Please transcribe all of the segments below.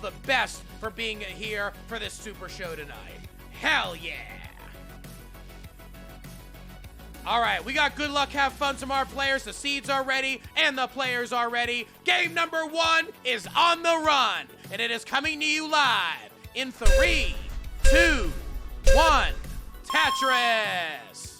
the best for being here for this Super Show tonight. Hell yeah! All right, we got good luck, have fun from our players. The seeds are ready, and the players are ready. Game number 1 is on the run, and it is coming to you live in 3, 2, 1, Tetris!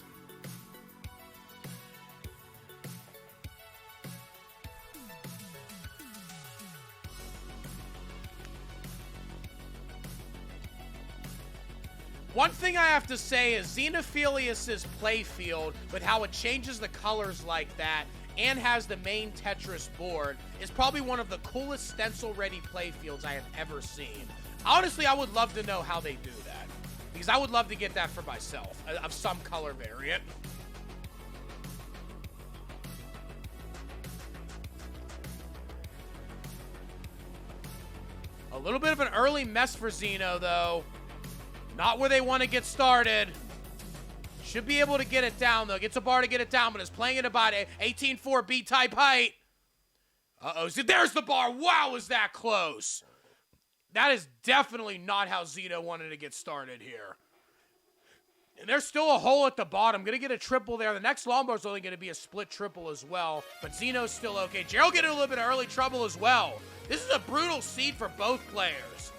One thing I have to say is Xenophilius' playfield, with how it changes the colors like that and has the main Tetris board, is probably one of the coolest stencil-ready playfields I have ever seen. Honestly, I would love to know how they do that, because I would love to get that for myself, of some color variant. A little bit of an early mess for Xeno, though. Not where they want to get started. Should be able to get it down, though. Gets a bar to get it down, but is playing at about 18-4 B-type height. Uh-oh. So there's the bar. Wow, is that close? That is definitely not how Xeno wanted to get started here. And there's still a hole at the bottom. Going to get a triple there. The next long bar is only going to be a split triple as well. But Xeno's still okay. Gerald getting a little bit of early trouble as well. This is a brutal seed for both players.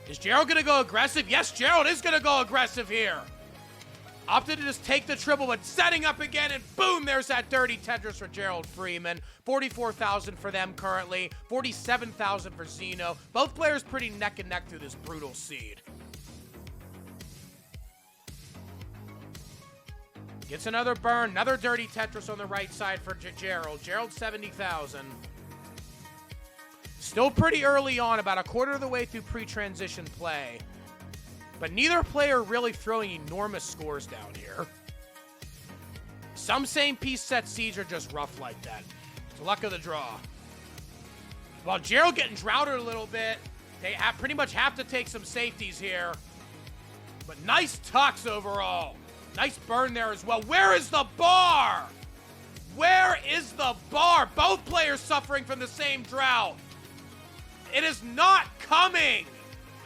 Is Gerald going to go aggressive? Yes, Gerald is going to go aggressive here. Opted to just take the triple, but setting up again, and boom, there's that dirty Tetris for Gerald Freeman. 44,000 for them currently, 47,000 for Xeno. Both players pretty neck and neck through this brutal seed. Gets another burn, another dirty Tetris on the right side for Gerald. Gerald, 70,000. Still pretty early on, about a quarter of the way through pre-transition play. But neither player really throwing enormous scores down here. Some same-piece set seeds are just rough like that. It's the luck of the draw. While Gerald getting droughted a little bit, they pretty much have to take some safeties here. But nice tucks overall. Nice burn there as well. Where is the bar? Where is the bar? Both players suffering from the same drought. It is not coming.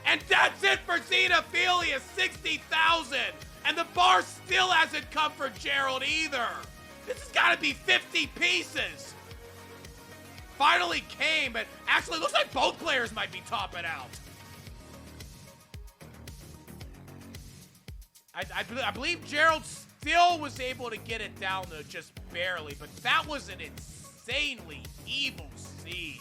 And that's it for Xenophilius, 60,000. And the bar still hasn't come for Gerald either. This has got to be 50 pieces. Finally came, but actually looks like both players might be topping out. I believe Gerald still was able to get it down, though, just barely. But that was an insanely evil seed.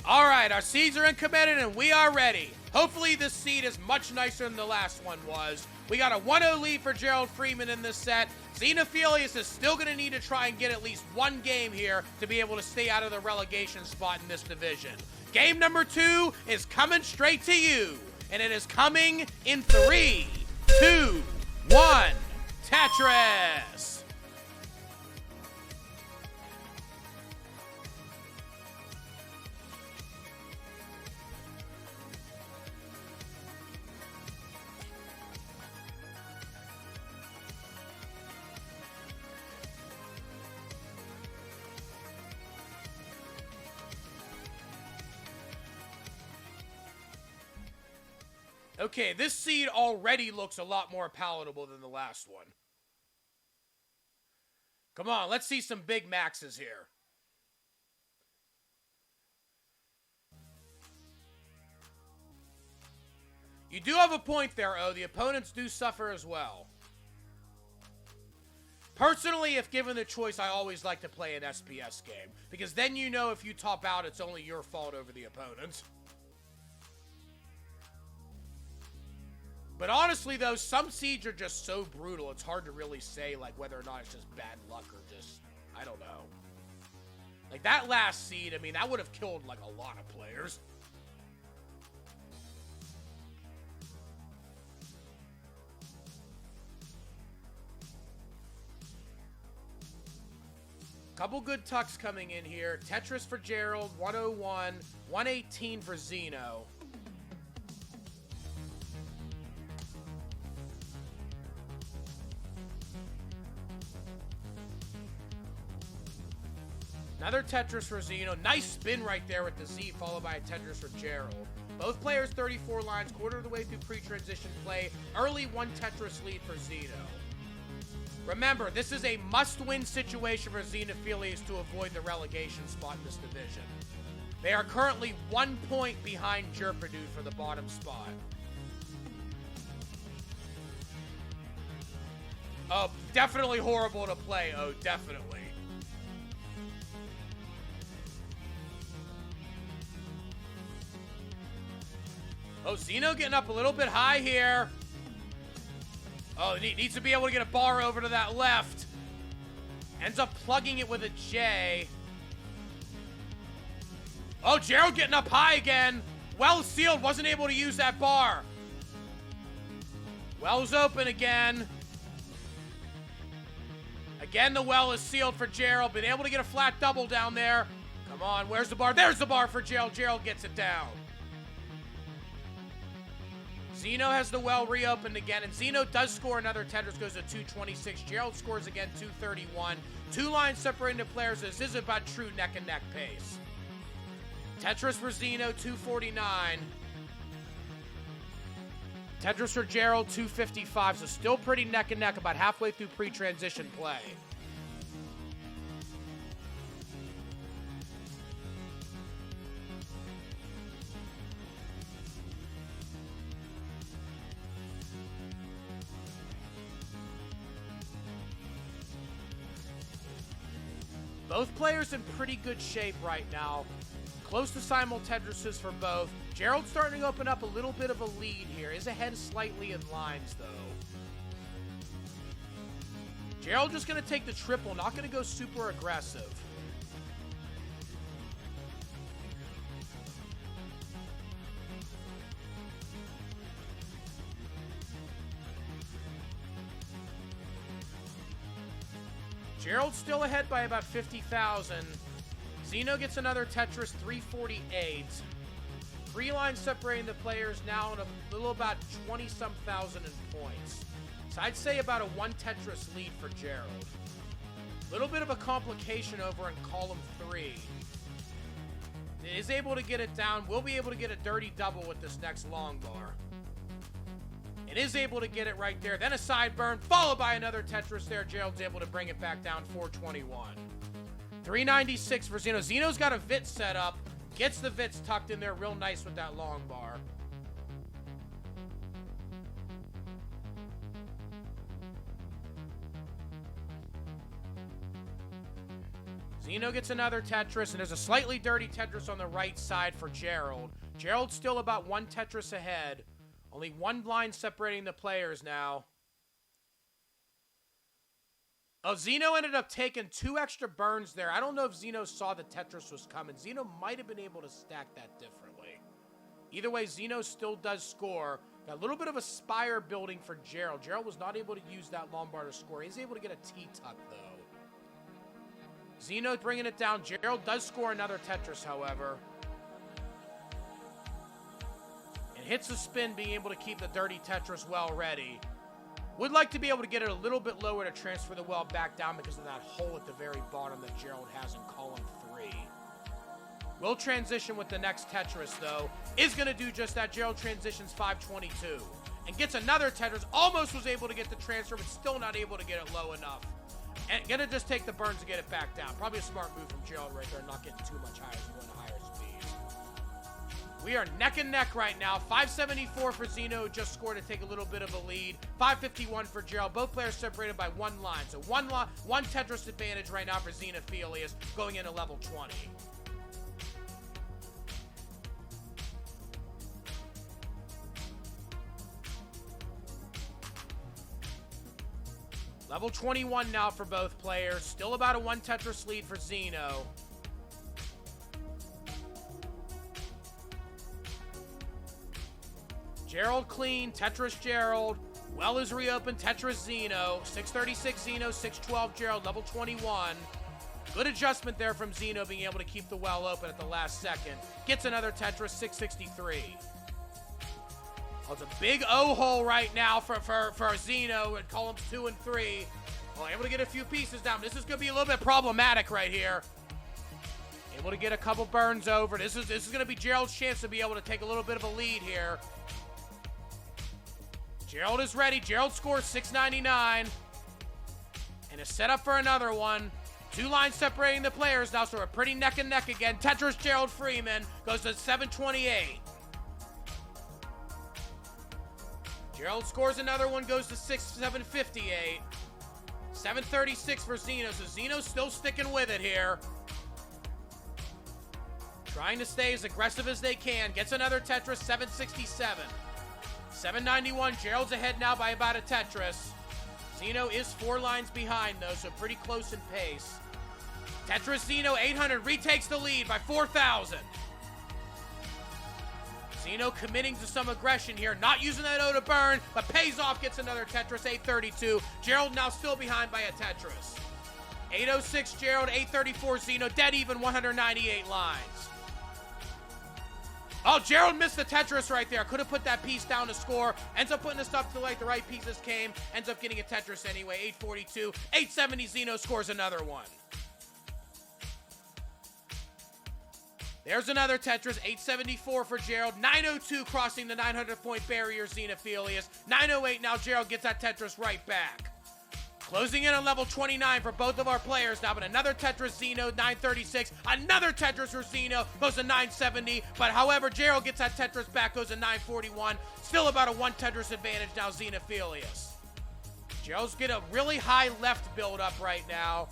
All right, our seeds are incommitted, and we are ready. Hopefully this seed is much nicer than the last one was. We got a 1-0 lead for Gerald Freeman in this set. Xenophilius is still going to need to try and get at least one game here to be able to stay out of the relegation spot in this division. Game number 2 is coming straight to you, and it is coming in 3, 2, 1, Tetris! Okay, this seed already looks a lot more palatable than the last one. Come on, let's see some big maxes here. You do have a point there, O. The opponents do suffer as well. Personally, if given the choice, I always like to play an SPS game, because then you know if you top out, it's only your fault over the opponents. But honestly, though, some seeds are just so brutal, it's hard to really say, like, whether or not it's just bad luck or just, I don't know. Like, that last seed, I mean, that would have killed, like, a lot of players. Couple good tucks coming in here. Tetris for Gerald, 101, 118 for Xeno. Another Tetris for Xeno. Nice spin right there with the Z, followed by a Tetris for Gerald. Both players 34 lines, quarter of the way through pre-transition play. Early one Tetris lead for Xeno. Remember, this is a must-win situation for Xenophilius to avoid the relegation spot in this division. They are currently 1 point behind Jerpadude for the bottom spot. Oh, definitely horrible to play. Oh, definitely. Oh, Xeno getting up a little bit high here. Oh, needs to be able to get a bar over to that left. Ends up plugging it with a J. Oh, Gerald getting up high again. Well sealed, wasn't able to use that bar. Well's open again. Again, the well is sealed for Gerald. Been able to get a flat double down there. Come on, where's the bar? There's the bar for Gerald. Gerald gets it down. Xeno has the well reopened again, and Xeno does score another Tetris, goes to 226. Gerald scores again, 231. 2 lines separating the players. This is about true neck-and-neck pace. Tetris for Xeno, 249. Tetris for Gerald, 255. So still pretty neck-and-neck, about halfway through pre-transition play. Both players in pretty good shape right now. Close to simul Tetrises for both. Gerald's starting to open up a little bit of a lead here. Is ahead slightly in lines, though. Gerald just going to take the triple, not going to go super aggressive. Gerald's still ahead by about 50,000. Xeno gets another Tetris, 348. 3 lines separating the players now in a little about 20-some thousand in points. So I'd say about a 1 Tetris lead for Gerald. A little bit of a complication over in column 3. Is able to get it down. Will be able to get a dirty double with this next long bar. And is able to get it right there. Then a sideburn, followed by another Tetris there. Gerald's able to bring it back down, 421. 396 for Xeno. Xeno's got a Vit set up. Gets the Vits tucked in there real nice with that long bar. Xeno gets another Tetris, and there's a slightly dirty Tetris on the right side for Gerald. Gerald's still about 1 Tetris ahead. Only 1 line separating the players now. Oh, Xeno ended up taking 2 extra burns there. I don't know if Xeno saw the Tetris was coming. Xeno might have been able to stack that differently. Either way, Xeno still does score. Got a little bit of a spire building for Gerald. Gerald was not able to use that long bar to score. He's able to get a T-tuck, though. Xeno bringing it down. Gerald does score another Tetris, however. Hits a spin, being able to keep the dirty Tetris well ready. Would like to be able to get it a little bit lower to transfer the well back down because of that hole at the very bottom that Gerald has in column 3. Will transition with the next Tetris, though. Is going to do just that. Gerald transitions 522. And gets another Tetris. Almost was able to get the transfer, but still not able to get it low enough. And going to just take the burns to get it back down. Probably a smart move from Gerald right there, not getting too much higher as going to higher speeds. We are neck and neck right now. 574 for Xeno, just scored to take a little bit of a lead. 551 for Gerald. Both players separated by 1 line. So 1 Tetris advantage right now for Xenophilius going into level 20. Level 21 now for both players. Still about a 1 Tetris lead for Xeno. Gerald clean, Tetris Gerald. Well is reopened, Tetris Xeno. 636 Xeno, 612 Gerald, level 21. Good adjustment there from Xeno, being able to keep the well open at the last second. Gets another Tetris, 663. Oh, it's a big O-hole right now for Xeno in columns 2 and 3. Well, able to get a few pieces down. This is going to be a little bit problematic right here. Able to get a couple burns over. This is going to be Gerald's chance to be able to take a little bit of a lead here. Gerald is ready. Gerald scores 699. And is set up for another one. 2 lines separating the players now, so we're pretty neck and neck again. Tetris Gerald Freeman goes to 728. Gerald scores another one, goes to 758. 736 for Xeno, so Xeno's still sticking with it here. Trying to stay as aggressive as they can. Gets another Tetris, 767. 791, Gerald's ahead now by about a Tetris. Xeno is 4 lines behind, though, so pretty close in pace. Tetris Xeno, 800, retakes the lead by 4,000. Xeno committing to some aggression here, not using that O to burn, but pays off, gets another Tetris, 832. Gerald now still behind by a Tetris. 806 Gerald, 834 Xeno, dead even, 198 lines. Oh, Gerald missed the Tetris right there. Could have put that piece down to score. Ends up putting this up to like the right pieces came. Ends up getting a Tetris anyway. 842. 870 Xeno scores another one. There's another Tetris. 874 for Gerald. 902 crossing the 900-point barrier, Xenophilius. 908 now Gerald gets that Tetris right back. Closing in on level 29 for both of our players now, but another Tetris Xeno, 936. Another Tetris for Xeno, goes to 970. But however, Gerald gets that Tetris back, goes to 941. Still about a 1 Tetris advantage now, Xenophilius. Gerald's get a really high left build up right now.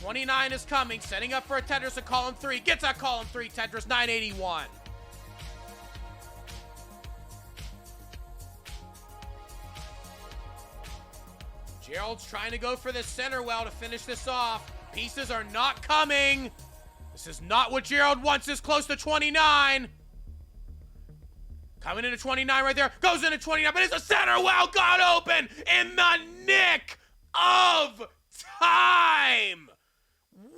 29 is coming, setting up for a Tetris at column 3. Gets that column 3 Tetris, 981. Gerald's trying to go for the center well to finish this off. Pieces are not coming. This is not what Gerald wants. This close to 29. Coming into 29 right there. Goes into 29, but it's a center well got open in the nick of time.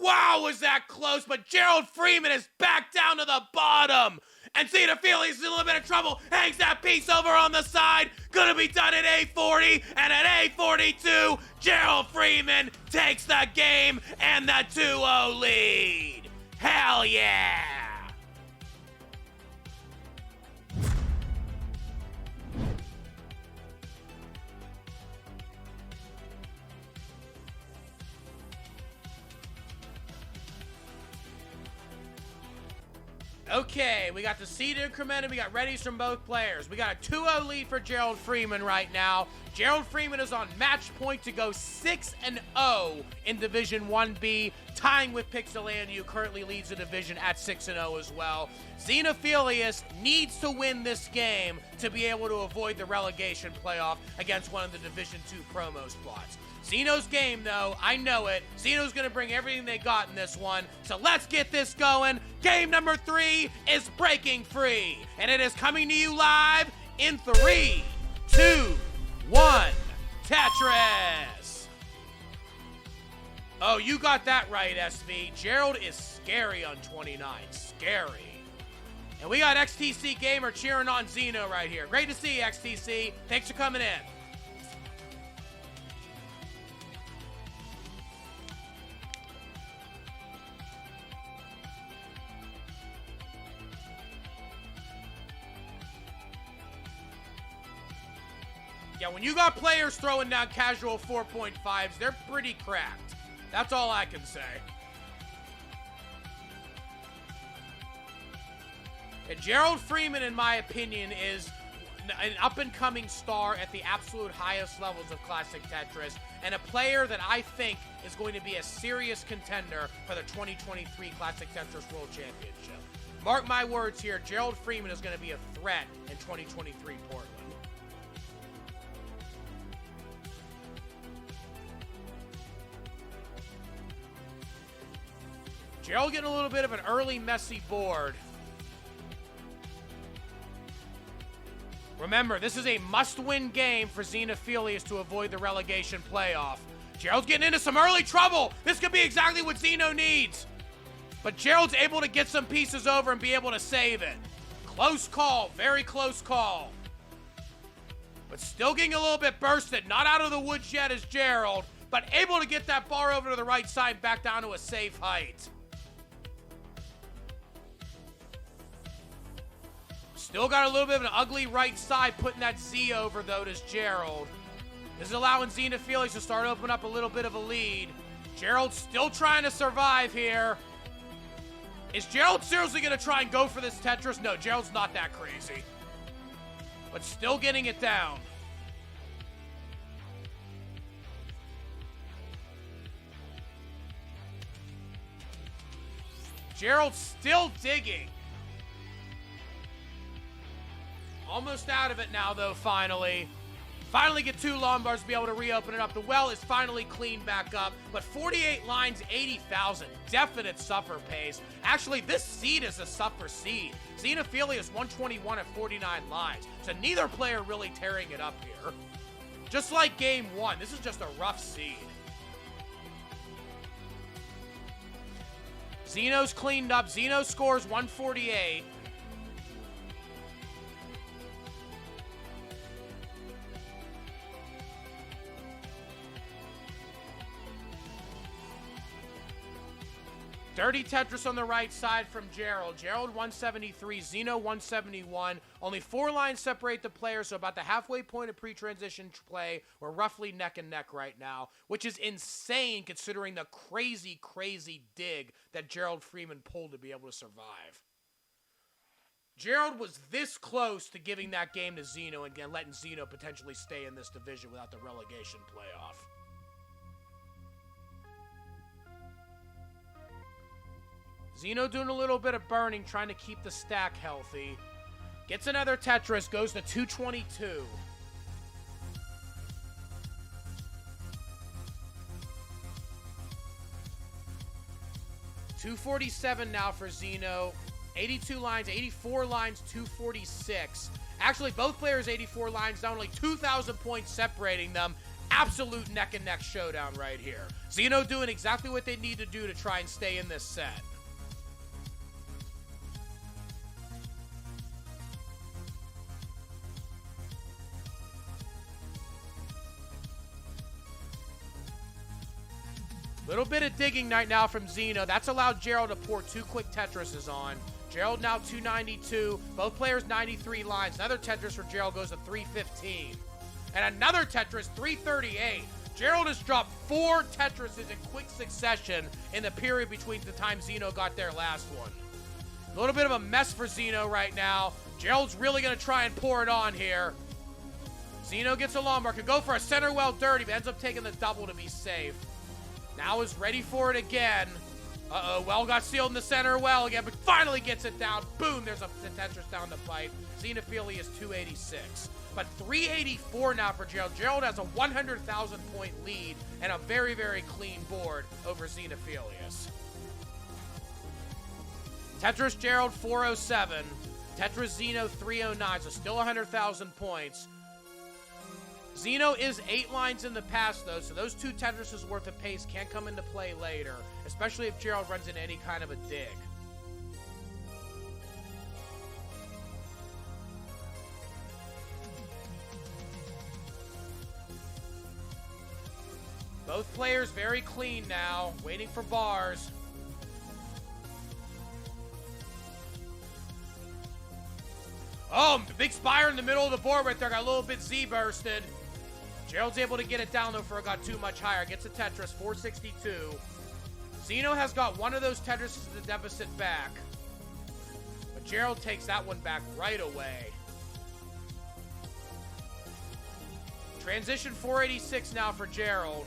Wow, was that close? But Gerald Freeman is back down to the bottom. And Xenophilius is in a little bit of trouble. Hangs that piece over on the side. Gonna be done at 840. And at 842, Gerald Freeman takes the game and the 2-0 lead. Hell yeah! Okay, we got the seed increment and we got readies from both players. We got a 2-0 lead for Gerald Freeman right now. Gerald Freeman is on match point to go 6-0 in Division 1B, tying with Pixelania, who currently leads the division at 6-0 as well. Xenophilius needs to win this game to be able to avoid the relegation playoff against one of the Division 2 promo spots. Xeno's game, though, I know it. Xeno's going to bring everything they got in this one. So let's get this going. Game number 3 is breaking free. And it is coming to you live in 3, 2, 1. Tetris. Oh, you got that right, SV. Gerald is scary on 29. Scary. And we got XTC Gamer cheering on Xeno right here. Great to see you, XTC. Thanks for coming in. Yeah, when you got players throwing down casual 4.5s, they're pretty cracked. That's all I can say. And Gerald Freeman, in my opinion, is an up-and-coming star at the absolute highest levels of Classic Tetris, and a player that I think is going to be a serious contender for the 2023 Classic Tetris World Championship. Mark my words here, Gerald Freeman is going to be a threat in 2023 Portland. Gerald getting a little bit of an early messy board. Remember, this is a must-win game for Xenophilius to avoid the relegation playoff. Gerald's getting into some early trouble. This could be exactly what Xeno needs. But Gerald's able to get some pieces over and be able to save it. Close call, very close call. But still getting a little bit bursted. Not out of the woods yet as Gerald, but able to get that bar over to the right side back down to a safe height. Still got a little bit of an ugly right side, putting that Z over, though, does Gerald. This is allowing Xenophilius to start opening up a little bit of a lead. Gerald still trying to survive here. Is Gerald seriously going to try and go for this Tetris? No, Gerald's not that crazy. But still getting it down. Gerald still digging. Almost out of it now, though, finally. Finally get 2 Lombards to be able to reopen it up. The well is finally cleaned back up, but 48 lines, 80,000. Definite suffer pace. Actually, this seed is a suffer seed. Xenophilius 121 at 49 lines. So neither player really tearing it up here. Just like game 1, this is just a rough seed. Xeno's cleaned up. Xeno scores 148. Dirty Tetris on the right side from Gerald. Gerald 173, Xeno 171. Only 4 lines separate the players, so about the halfway point of pre-transition play, we're roughly neck and neck right now, which is insane considering the crazy, crazy dig that Gerald Freeman pulled to be able to survive. Gerald was this close to giving that game to Xeno and letting Xeno potentially stay in this division without the relegation playoff. Xeno doing a little bit of burning, trying to keep the stack healthy. Gets another Tetris, goes to 222. $247 now for Xeno. 82 lines, 84 lines, 246. Actually, both players 84 lines, down only 2,000 points separating them. Absolute neck and neck showdown right here. Xeno doing exactly what they need to do to try and stay in this set. Little bit of digging right now from Xeno. That's allowed Gerald to pour 2 quick Tetrises on. Gerald now 292. Both players 93 lines. Another Tetris for Gerald goes to 315. And another Tetris, 338. Gerald has dropped 4 Tetrises in quick succession in the period between the time Xeno got their last one. A little bit of a mess for Xeno right now. Gerald's really going to try and pour it on here. Xeno gets a Lombard. Could go for a center well dirty, but ends up taking the double to be safe. Now is ready for it again. Uh-oh, well got sealed in the center well again, but finally gets it down. Boom, there's a Tetris down the pipe. Xenophilius 286. But 384 now for Gerald. Gerald has a 100,000 point lead and a very, very clean board over Xenophilius. Tetris Gerald 407. Tetris Xeno 309, so still 100,000 points. Xeno is 8 lines in the past, though, so those 2 Tetrises worth of pace can't come into play later, especially if Gerald runs into any kind of a dig. Both players very clean now, waiting for bars. Oh, big spire in the middle of the board right there. Got a little bit Z-bursted. Gerald's able to get it down, though, before it got too much higher. Gets a Tetris, 462. Xeno has got one of those Tetrises to the deficit back. But Gerald takes that one back right away. Transition 486 now for Gerald.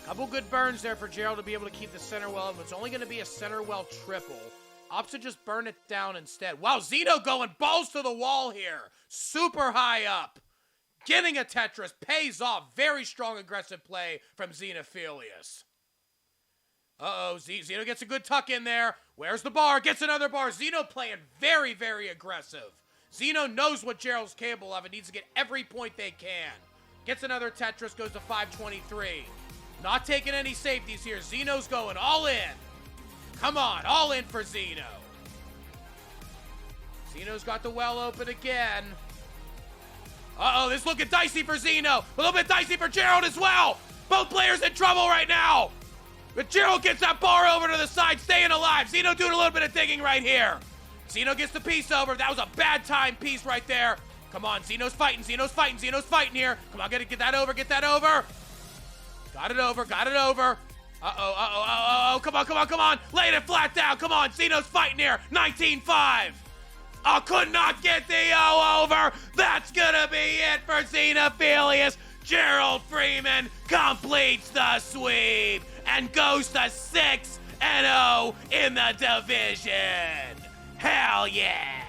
Couple good burns there for Gerald to be able to keep the center well, but it's only going to be a center well triple. Opts to just burn it down instead. Wow, Xeno going balls to the wall here. Super high up. Getting a Tetris pays off. Very strong aggressive play from Xenophilius. Uh-oh, Xeno gets a good tuck in there. Where's the bar? Gets another bar. Xeno playing very, very aggressive. Xeno knows what Gerald's capable of and needs to get every point they can. Gets another Tetris, goes to 523. Not taking any safeties here. Xeno's going all in. Come on, all in for Xeno. Xeno's got the well open again. Uh-oh, this is looking dicey for Xeno. A little bit dicey for Gerald as well. Both players in trouble right now. But Gerald gets that bar over to the side, staying alive. Xeno doing a little bit of digging right here. Xeno gets the piece over. That was a bad time piece right there. Come on, Xeno's fighting here. Come on, get that over, get that over. Got it over. Uh-oh, come on. Laying it flat down, come on, Xeno's fighting here. 19-5. Oh, could not get the O over. That's gonna be it for Xenophilius. Gerald Freeman completes the sweep and goes to 6-0 in the division. Hell yeah.